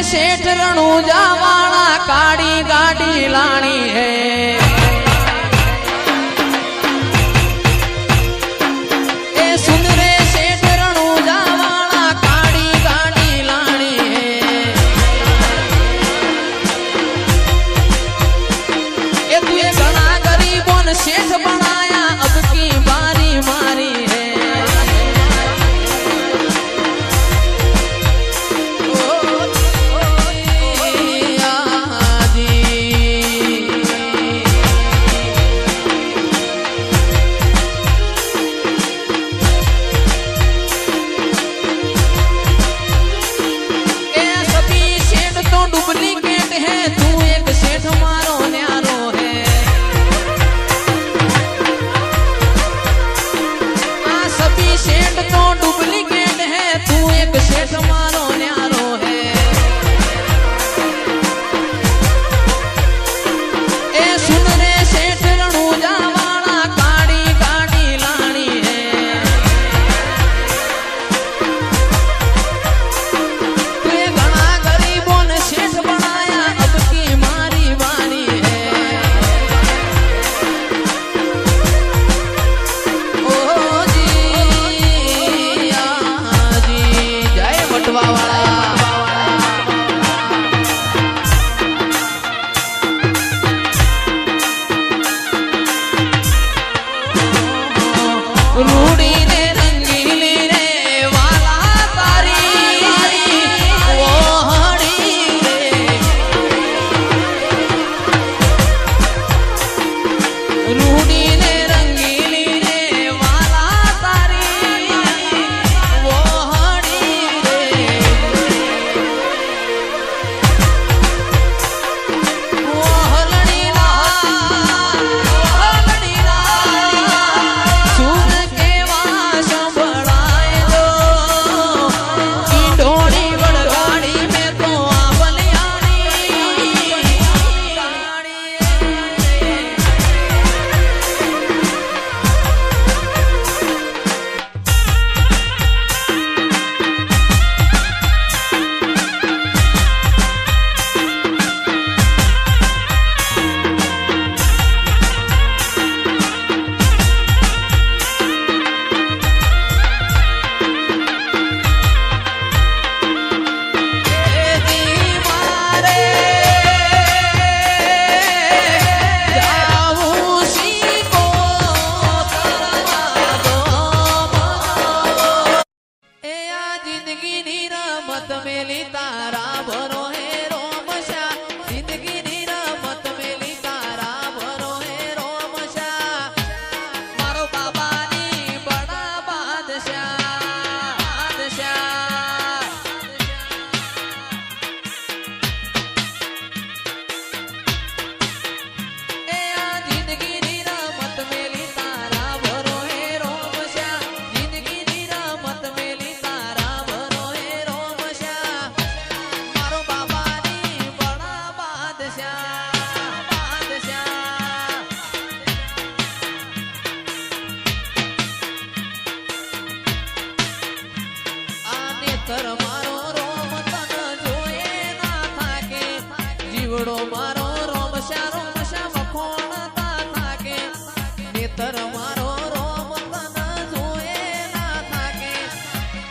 सेठ रणूजा वाला काड़ी गाड़ी लानी है ए सुन रे सेठ रणूजा वाला काड़ी गाड़ी लानी है ए तू घना गरीबों ने सेठ बनाया अब की बारी मारी है डुप्लीकेट है तू एक सेठ मारो न्यारो है सभी सेठ तो डुप्लीकेट है तू एक सेठ मारो न्यारो है ए सुन रे सेठ रणूजा वाला काड़ी गाड़ी लानी है तू घना गरीबों ने सेठ बनाया अब की मारी वारी है ओ जी जय बटवा वाला रूड़ी रे रंगीली रे वाला तारी वो हड़ी रे रूड़ी रे रंगीली रे वाला तारी वो हड़ी रे वो हलड़ी ला सुन के वास बढ़ाए दो की ढोड़ी बड़गाड़ी में तो आवलियानी मेली तारा भरो है रोमशा जिंदगी नी रमत मेली तारा भरो है रोमशा मारो बाबा नी बड़ा बादशाह ए आ जिंदगी नी रमत मेली तारा भरो है रोमशा जिंदगी नी रमत मेली तारा भरो है मारो बाबा नी बड़ा बादशाह आने तर मारो रोम तन जोए ना थाके जीवड़ो मारो रोमशा मखोण ता थाके नेतर मारो रोम तन जोए ना थाके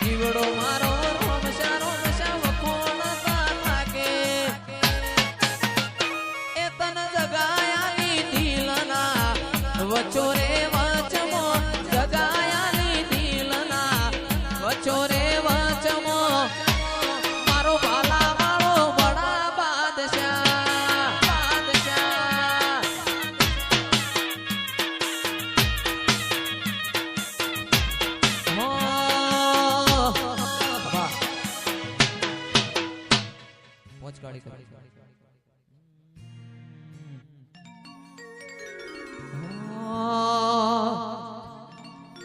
जीवड़ो मारो रोमशा मखोण ता थाके ए तन जगाया नी दिलना वचोरे वचमो जगाया नी दिलना वचोरे वचमो मारो भाला वालो बड़ा बादशाह हो पहुंच गाड़ी कर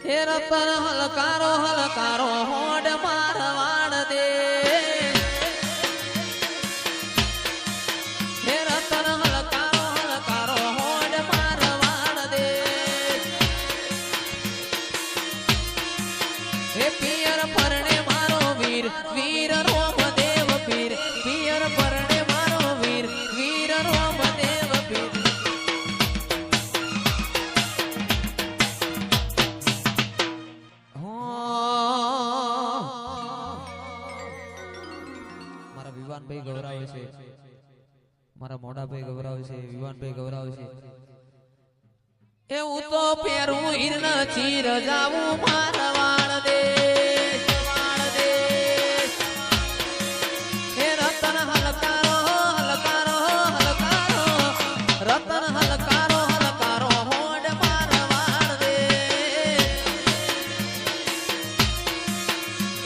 हे रतन हलकारो होड मारवाड़ दे हे रतन हलकारो होड मारवाड़ दे हे पियर फरने मारो वीर वीर रोम देव पीर पियर વિવાનભાઈ ગૌરાવે છે, મારા મોડાભાઈ ગૌરાવે છે, વિવાનભાઈ ગૌરાવે છે. એવું તો પેરું હિરણ ચીર જાવું મારવાડ દેશ, વાળ દેશ. હે રતન હલકારો હલકારો હલકારો, રતન હલકારો હલકારો હોડ મારવાડ દેશ.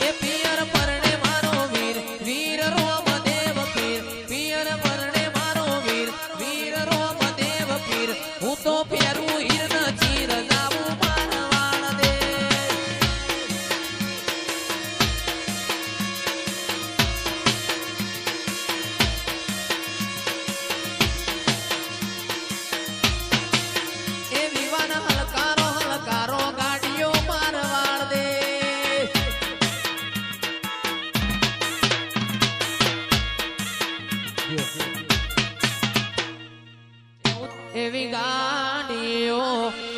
એ પિયર પરણે મારો વીર વીર રોમદેવ પીર, પિયર પરણે મારો વીર વીર રોમદેવ પીર. હું તો પેરું એવી ગાડીઓ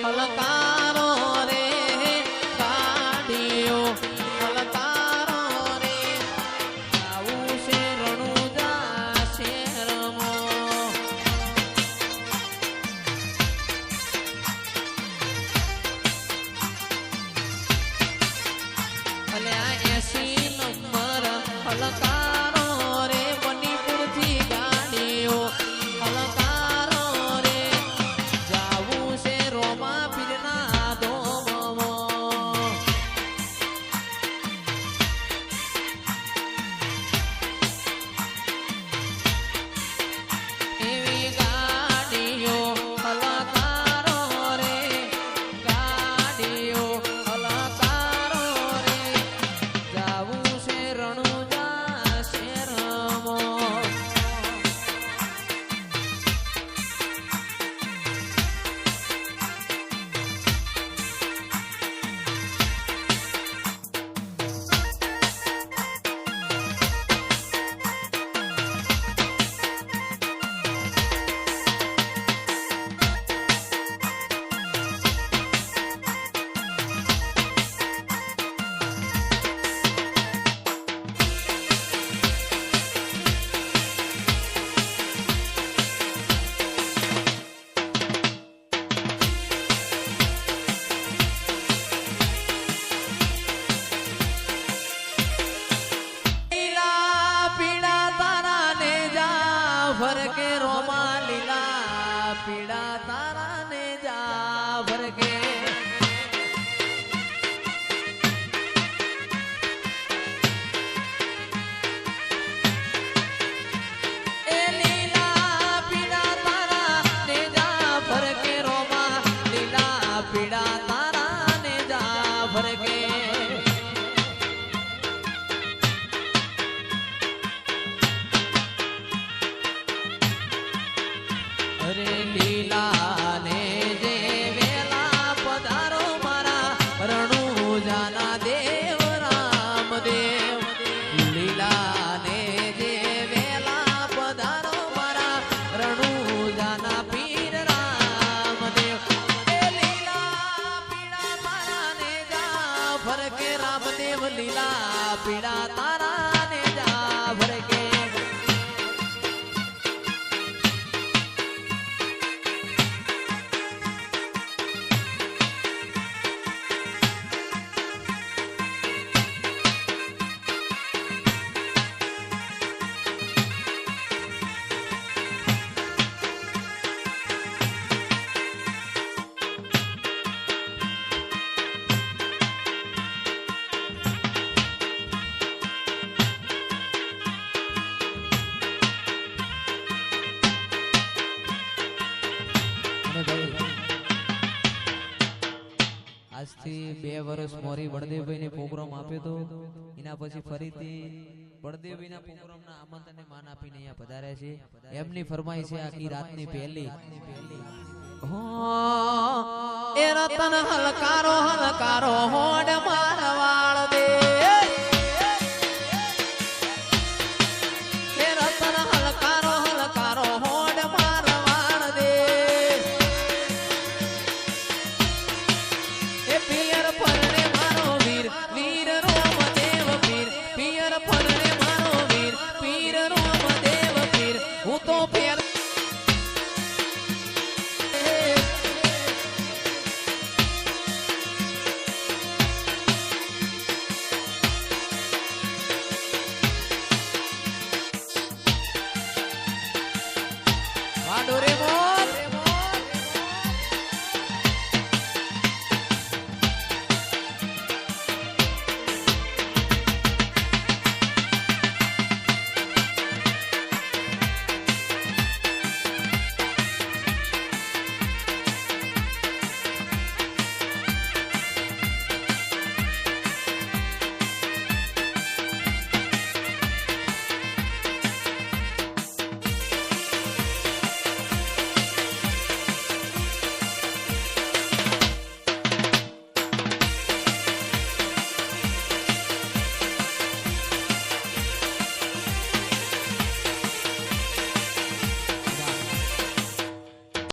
હલકારો રે, ગાડીઓ હલકારો રે. આવું છે રણુજા શેરમો. અલે આ 80 નંબર હલકારો રે, મણિપુરથી ગાડીઓ હલકારો. ભરકે રોમા લીલા પીડા તારા ને જા ભરકે. એ લીલા પીડા તારા ને જા ભરકે, રોમા લીલા પીડા તારા ને જા ભરકે. અરે લીલા ને જે વેલા પધારો મારા રણુજાના દેવ રામદેવ. લીલા ને જે વેલા પધારો મારા રણુજાના પીર રામદેવ. એ લીલા પીડા તારા ને જા ભરકે, રામદેવ લીલા પીડા તારા ને જા ભરકે. આજથી 2 વર્ષ મોરી બળદેવભાઈ ને પ્રોગ્રામ આપ્યો તો, એના પછી ફરીથી બળદેવભાઈના પ્રોગ્રામના આમંત્રણને માન આપીને અહીંયા પધાર્યા છે. એમની ફરમાઈ છે આખી રાતની પહેલી. એ રતન હલકારો હલકારો હોડ મારવાળ દે. એ રતન હલકારો હલકારો હોડ મારવાળ દે. એ પિયર પરણે મારો વીર વીર રોમદેવ પીર, પિયર પરણે